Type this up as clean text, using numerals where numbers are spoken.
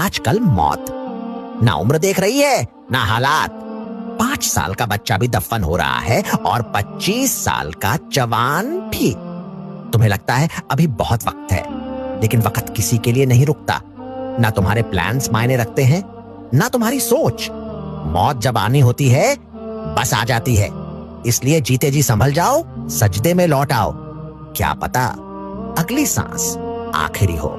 आजकल मौत ना उम्र देख रही है ना हालात। 5 साल का बच्चा भी दफन हो रहा है और 25 साल का जवान भी। तुम्हें लगता है अभी बहुत वक्त है, लेकिन वक्त किसी के लिए नहीं रुकता। ना तुम्हारे प्लान्स मायने रखते हैं, ना तुम्हारी सोच। मौत जब आनी होती है बस आ जाती है। इसलिए जीते जी संभल जाओ, सजदे में लौट आओ। क्या पता अगली सांस आखिरी हो।